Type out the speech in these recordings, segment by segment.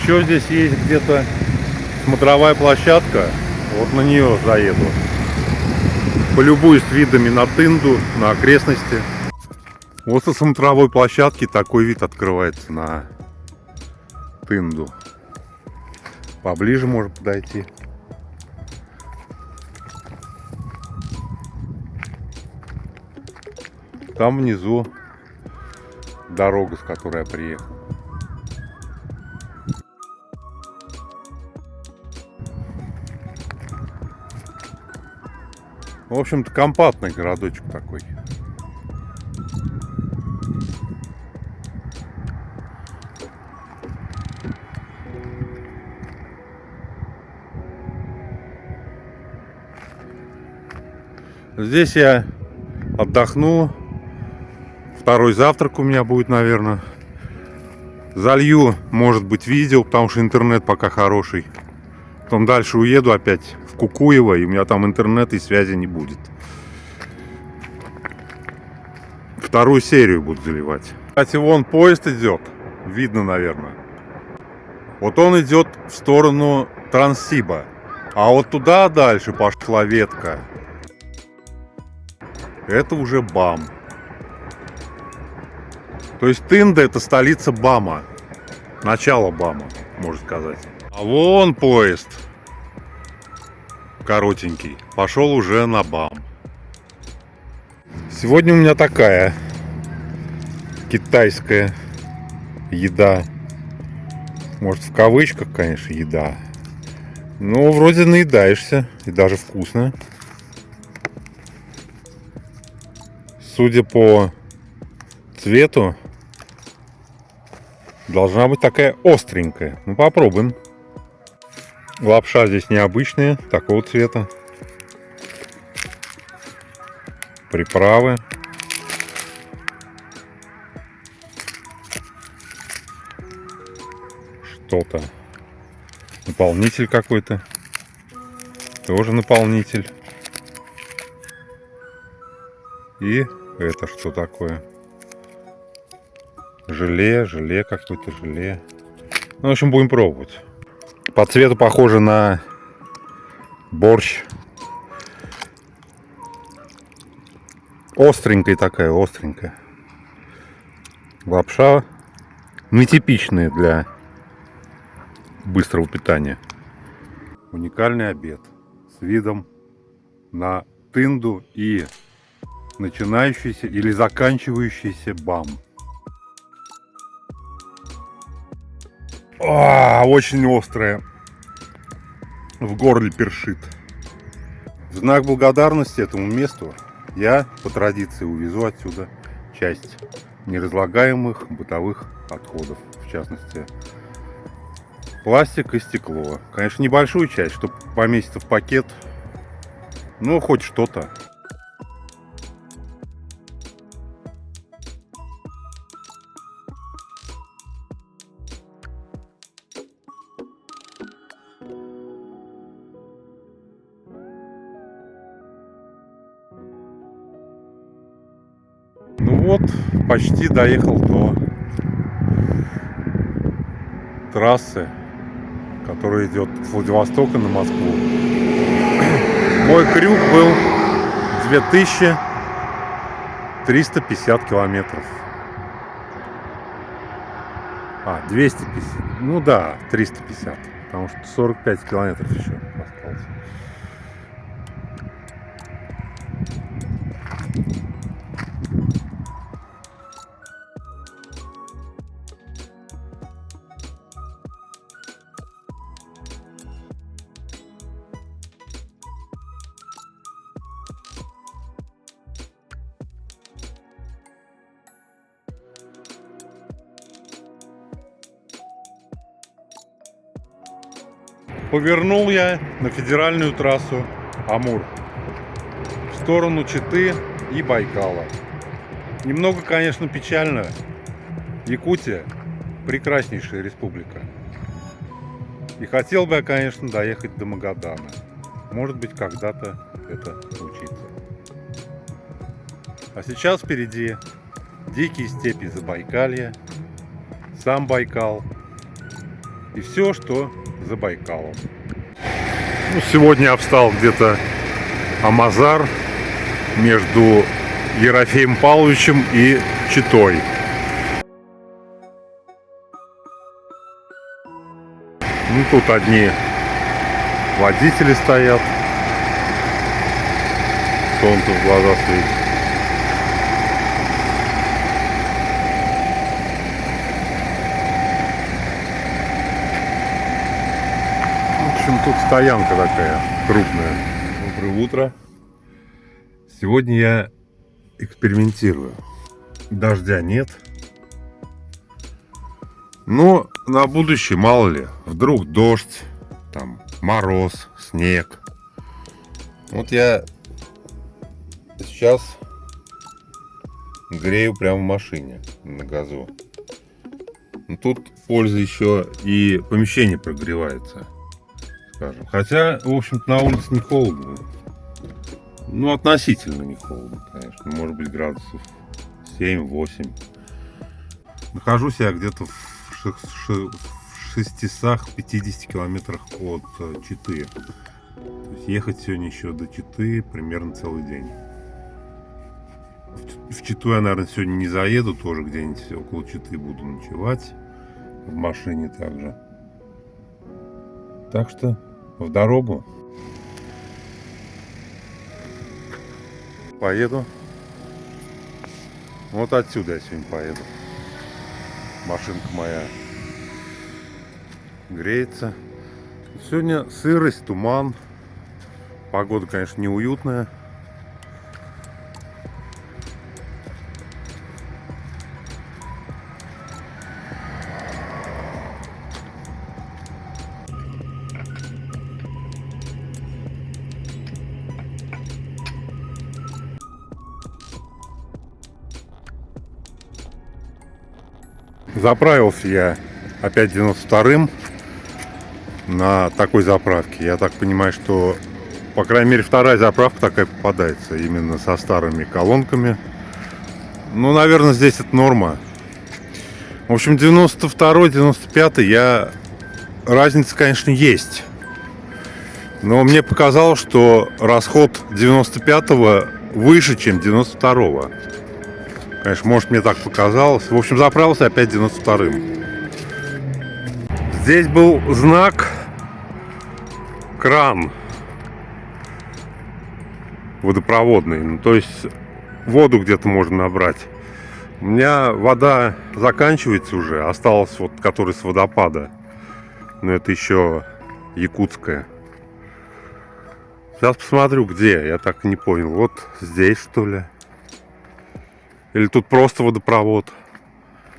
Еще здесь есть где-то смотровая площадка. Вот на нее заеду. Полюбуюсь видами на Тынду, на окрестности. Вот со смотровой площадки такой вид открывается на Тынду. Поближе можно подойти. Там внизу дорога, с которой я приехал. В общем-то, компактный городочек такой. Здесь я отдохну. Второй завтрак у меня будет, наверное. Залью, может быть, видео, потому что интернет пока хороший. Потом дальше уеду опять в Кукуево, и у меня там интернета и связи не будет. Вторую серию буду заливать. Кстати, вон поезд идет. Видно, наверное. Вот он идет в сторону Транссиба. А вот туда дальше пошла ветка. Это уже БАМ. То есть Тында — это столица БАМа. Начало БАМа, можно сказать. А вон поезд коротенький пошел уже на БАМ. Сегодня у меня такая китайская еда. Может, в кавычках, конечно, еда. Но вроде наедаешься. И даже вкусно. Судя по цвету, должна быть такая остренькая. Ну, попробуем. Лапша здесь необычная, такого цвета. Приправы. Что-то. Наполнитель какой-то. Тоже наполнитель. И это что такое? Желе какое-то желе. Ну, в общем, будем пробовать. По цвету похоже на борщ. Остренькая такая, остренькая. Лапша нетипичная для быстрого питания. Уникальный обед с видом на Тынду и начинающийся или заканчивающийся БАМ. Очень острая. В горле першит. В знак благодарности этому месту я по традиции увезу отсюда часть неразлагаемых бытовых отходов. В частности, пластик и стекло. Конечно, небольшую часть, чтобы поместиться в пакет. Ну, хоть что-то. Ну вот, почти доехал до трассы, которая идет с Владивостока на Москву. Мой крюк был 2350 километров. 250. Ну да, 350. Потому что 45 километров еще осталось. Повернул я на федеральную трассу Амур в сторону Читы и Байкала. Немного, конечно, печально. Якутия — прекраснейшая республика. И хотел бы я, конечно, доехать до Магадана. Может быть, когда-то это случится. А сейчас впереди дикие степи Забайкалья, сам Байкал и все, что за Байкалом. Ну, сегодня я встал где-то Амазар между Ерофеем Павловичем и Читой. Ну, тут одни водители стоят. Солнце в глаза светит. В общем, тут стоянка такая крупная. Доброе утро. Сегодня я экспериментирую. Дождя нет. Но на будущее, мало ли, вдруг дождь, там мороз, снег. Вот я сейчас грею прямо в машине на газу. Но тут польза еще и помещение прогревается, скажем. Хотя, в общем-то, на улице не холодно. Ну, относительно не холодно, конечно. Может быть, градусов 7-8. Нахожусь я где-то в 650 километрах от Читы. То есть ехать сегодня еще до Читы примерно целый день. В Читу я, наверное, сегодня не заеду, тоже где-нибудь около Читы буду ночевать. В машине также. Так что в дорогу. Поеду. Вот отсюда я сегодня поеду. Машинка моя греется. Сегодня сырость, туман. Погода, конечно, неуютная. Заправился я опять 92-м на такой заправке. Я так понимаю, что, по крайней мере, вторая заправка такая попадается, именно со старыми колонками. Ну, наверное, здесь это норма. В общем, 92-й, 95-й разница, конечно, есть. Но мне показалось, что расход 95-го выше, чем 92-го. Конечно, может, мне так показалось. В общем, заправился опять 92-м. Здесь был знак кран водопроводный. Ну, то есть воду где-то можно набрать. У меня вода заканчивается уже. Осталась вот, которая с водопада. Но это еще якутская. Сейчас посмотрю, где. Я так и не понял. Вот здесь, что ли? Или тут просто водопровод?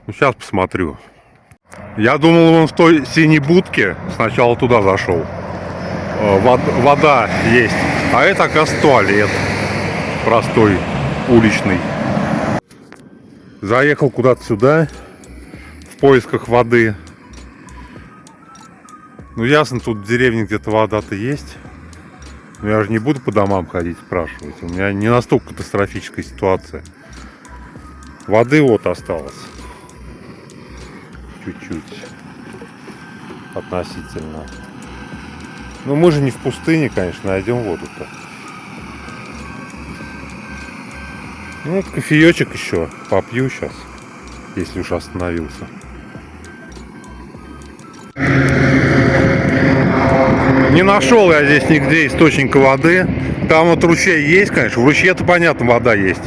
Ну, сейчас посмотрю. Я думал, вон в той синей будке. Сначала туда зашел. Вода есть. А это, оказывается, туалет. Простой, уличный. Заехал куда-то сюда. В поисках воды. Ну, ясно, тут в деревне где-то вода-то есть. Но я же не буду по домам ходить спрашивать. У меня не настолько катастрофическая ситуация. Воды вот осталось. Чуть-чуть. Относительно. Ну, мы же не в пустыне, конечно, найдем воду-то. Ну, вот кофеечек еще попью сейчас, если уж остановился. Не нашел я здесь нигде источника воды. Там вот ручей есть, конечно. В ручье-то, понятно, вода есть.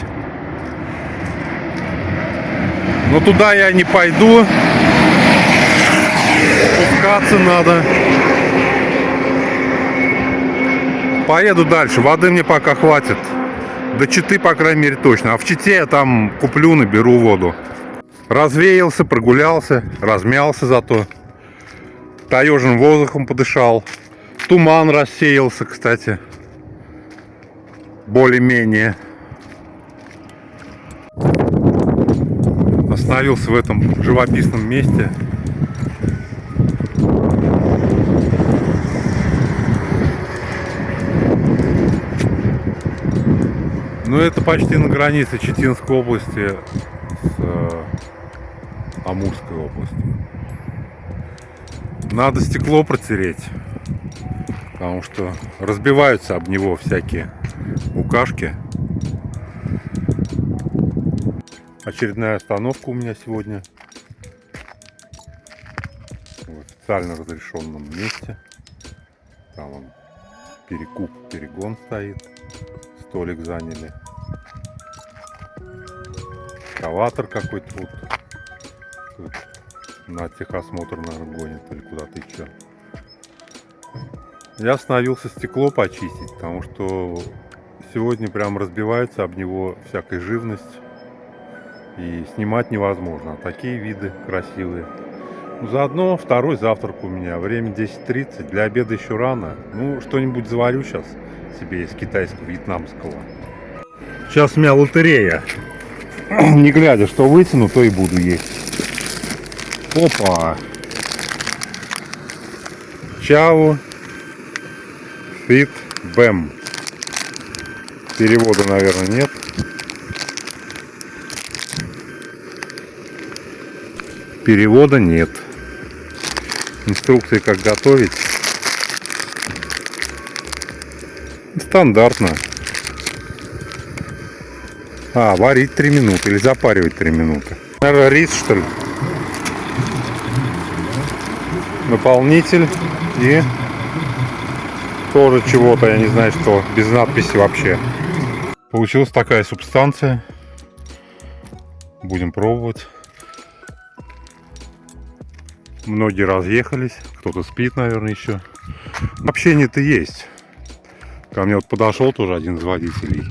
Но туда я не пойду. Спускаться надо. Поеду дальше. Воды мне пока хватит. До Читы, по крайней мере, точно. А в Чите я там куплю, наберу воду. Развеялся, прогулялся, размялся зато. Таежным воздухом подышал. Туман рассеялся, кстати. Более-менее. Остановился в этом живописном месте. Ну, это почти на границе Читинской области с Амурской областью. Надо стекло протереть, потому что разбиваются об него всякие букашки. Очередная остановка у меня сегодня в официально разрешенном месте. Там он перекуп, перегон стоит, столик заняли. Экскаватор какой-то вот тут на техосмотр, наверное, гонит или куда-то еще. Я остановился стекло почистить, потому что сегодня прям разбивается об него всякая живность. И снимать невозможно. Такие виды красивые. Заодно второй завтрак у меня. Время 10:30. Для обеда еще рано. Ну, что-нибудь заварю сейчас себе из китайского, вьетнамского. Сейчас у меня лотерея. Не глядя, что вытяну, то и буду есть. Опа! Чао. Фит. Бэм. Перевода, наверное, нет. Перевода нет. Инструкции, как готовить. Стандартно. Варить 3 минуты или запаривать 3 минуты. Наверное, рис, что ли? Наполнитель и тоже чего-то, я не знаю что, без надписи вообще. Получилась такая субстанция. Будем пробовать. Многие разъехались, кто-то спит, наверное, еще. Общение-то есть. Ко мне вот подошел тоже один из водителей.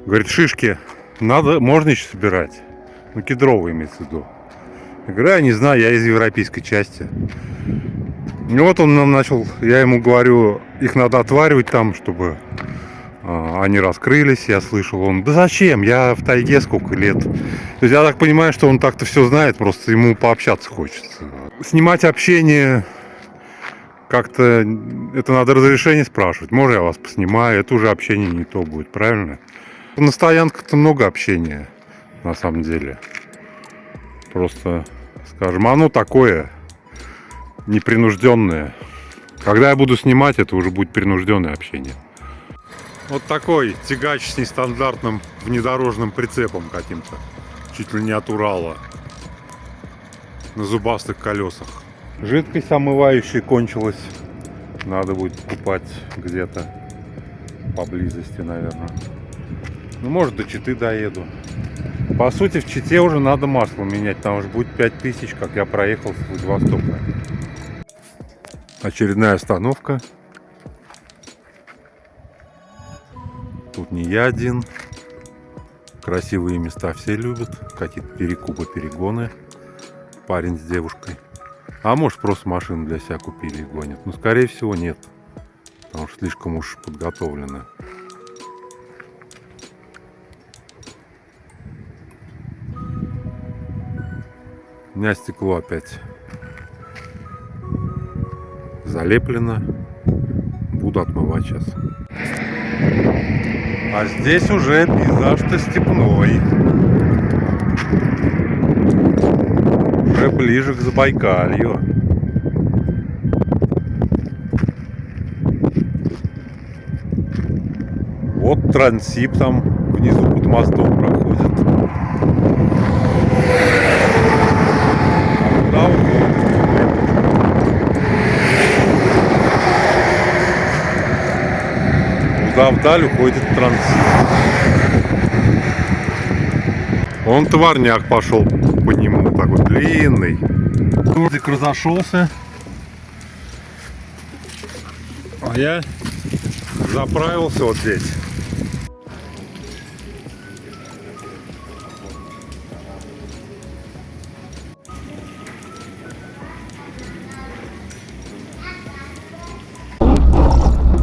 Говорит, шишки надо, можно еще собирать. Ну, кедровые имеется в виду. Я говорю, я не знаю, я из европейской части. И вот он нам начал, я ему говорю, их надо отваривать там, чтобы они раскрылись. Я слышал, он, да зачем, я в тайге сколько лет. То есть я так понимаю, что он так-то все знает, просто ему пообщаться хочется. Снимать общение как-то, это надо разрешение спрашивать. Можно я вас поснимаю, это уже общение не то будет, правильно? На стоянках-то много общения, на самом деле. Просто, скажем, оно такое непринужденное. Когда я буду снимать, это уже будет принужденное общение. Вот такой тягач с нестандартным внедорожным прицепом каким-то. Чуть ли не от Урала. На зубастых колесах. Жидкость омывающая кончилась. Надо будет покупать где-то поблизости, наверное. Ну, может, до Читы доеду. По сути, в Чите уже надо масло менять. Там уже будет 5000, как я проехал с Владивостока. Очередная остановка. Тут не я один. Красивые места все любят. Какие-то перекупы, перегоны. Парень с девушкой. А может, просто машину для себя купили и гонят. Но скорее всего нет. Потому что слишком уж подготовлено. У меня стекло опять залеплено. Буду отмывать сейчас. А здесь уже пейзаж-то степной. Уже ближе к Забайкалью. Вот Транссиб там внизу под мостом проходит. А куда вдаль уходит Транссиб. Он товарняк пошел по нему, такой длинный. Дождик разошелся. А я заправился вот здесь.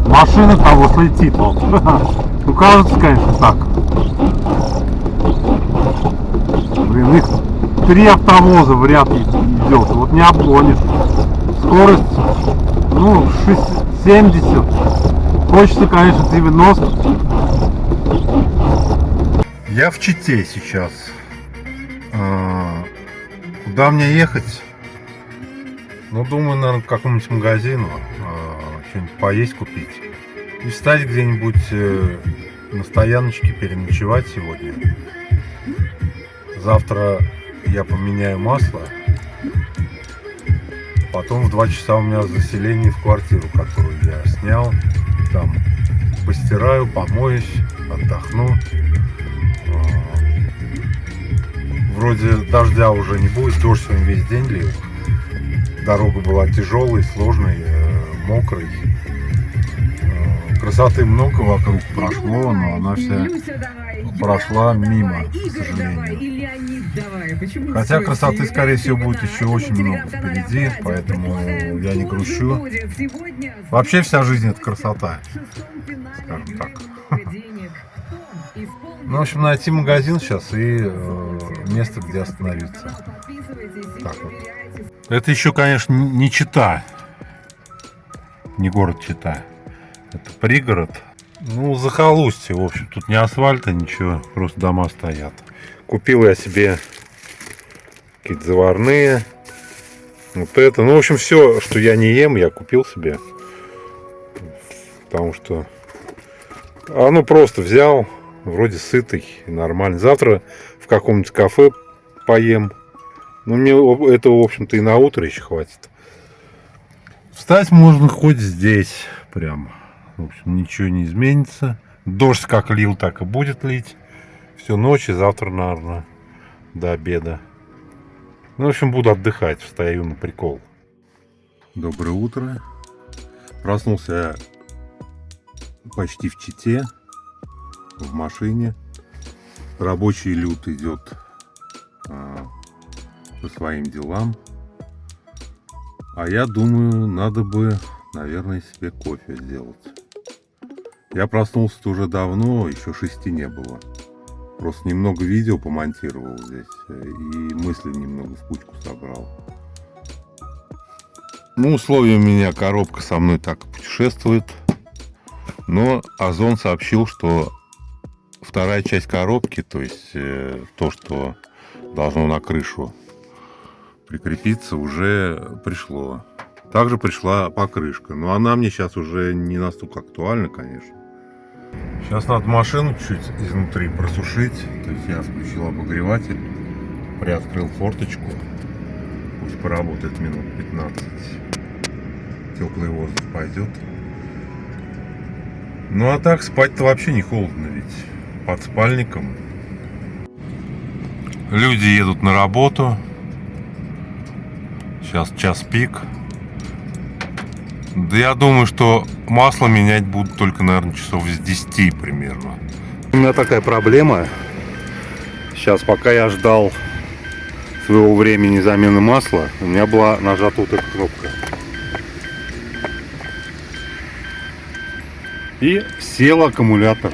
Машина того слетит. Ну, кажется, конечно, так. Блин, их 3 автовоза в ряд идет. Вот не обгонишь. Скорость, ну, 70. Хочется, конечно, 90. Я в Чите сейчас. Куда мне ехать? Ну, думаю, наверное, к какому-нибудь магазину что-нибудь поесть купить. И встать где-нибудь на стояночке, переночевать сегодня. Завтра я поменяю масло. Потом в 2 часа у меня заселение в квартиру, которую я снял. Там постираю, помоюсь, отдохну. Вроде дождя уже не будет, дождь сегодня весь день лил. Дорога была тяжелой, сложной, мокрой. Красоты много вокруг прошло, но она вся прошла мимо, к сожалению. Хотя красоты, скорее всего, будет еще очень много впереди, поэтому я не грущу. Вообще вся жизнь — это красота, скажем так. Ну, в общем, найти магазин сейчас и место, где остановиться. Так вот. Это еще, конечно, не Чита, не город Чита. Это пригород. Ну, захолустье, в общем, тут не асфальта, ничего, просто дома стоят. Купил я себе какие-то заварные. Вот это. Ну, в общем, все, что я не ем, я купил себе. Потому что оно просто взял, вроде сытый, нормально. Завтра в каком-нибудь кафе поем. Ну, мне этого, в общем-то, и на утро еще хватит. Встать можно хоть здесь прям. В общем, ничего не изменится. Дождь как лил, так и будет лить. Всю ночь и завтра, наверное, до обеда. Ну, в общем, буду отдыхать. Встаю на прикол. Доброе утро. Проснулся я почти в Чите. В машине. Рабочий люд идет по своим делам. А я думаю, надо бы, наверное, себе кофе сделать. Я проснулся уже давно, еще 6 не было. Просто немного видео помонтировал здесь и мысли немного в кучку собрал. Ну, условия у меня, коробка со мной так путешествует. Но Озон сообщил, что вторая часть коробки, то есть то, что должно на крышу прикрепиться, уже пришло. Также пришла покрышка, но она мне сейчас уже не настолько актуальна, конечно. Сейчас надо машину чуть изнутри просушить. То есть я включил обогреватель, приоткрыл форточку. Пусть поработает минут 15. Теплый воздух пойдет. Ну а так спать-то вообще не холодно, ведь под спальником. Люди едут на работу. Сейчас час пик. Да я думаю, что масло менять будут только, наверное, часов с 10 примерно. У меня такая проблема. Сейчас, пока я ждал своего времени замены масла, у меня была нажата вот эта кнопка. И сел аккумулятор.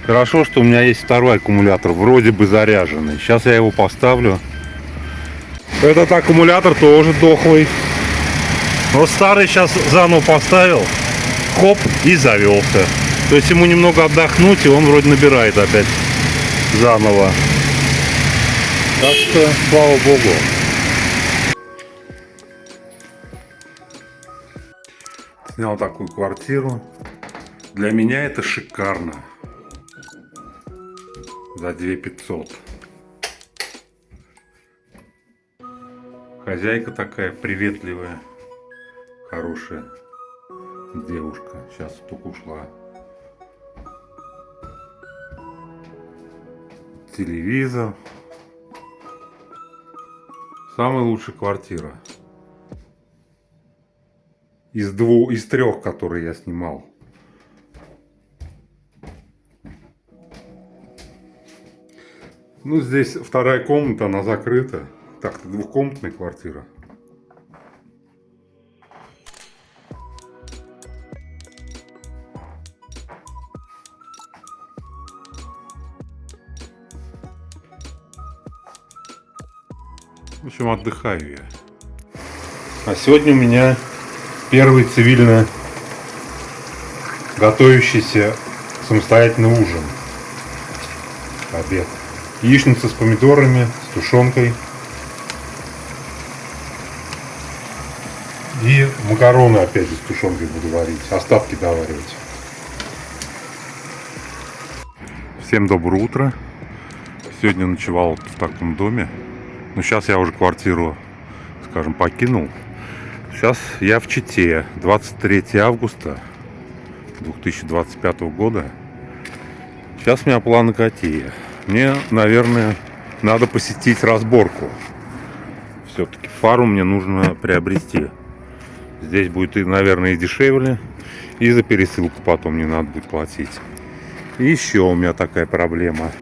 Хорошо, что у меня есть второй аккумулятор, вроде бы заряженный. Сейчас я его поставлю. Этот аккумулятор тоже дохлый. Но старый сейчас заново поставил. Хоп, и завелся. То есть ему немного отдохнуть, и он вроде набирает опять заново. Так что, слава богу. Снял такую квартиру. Для меня это шикарно. За 2500. Хозяйка такая приветливая, хорошая девушка. Сейчас только ушла. Телевизор. Самая лучшая квартира. Из 3, которые я снимал. Ну, здесь вторая комната, она закрыта. Так-то двухкомнатная квартира. В общем, отдыхаю я. А сегодня у меня первый цивильно готовящийся самостоятельный ужин. Обед. Яичница с помидорами, с тушенкой. И макароны опять же с тушенкой буду варить, остатки доваривать. Всем доброе утро. Сегодня ночевал в таком доме. Но сейчас я уже квартиру, скажем, покинул. Сейчас я в Чите. 23 августа 2025 года. Сейчас у меня планы какие. Мне, наверное, надо посетить разборку. Все-таки фару мне нужно приобрести. Здесь будет, наверное, и дешевле. И за пересылку потом не надо будет платить. И еще у меня такая проблема.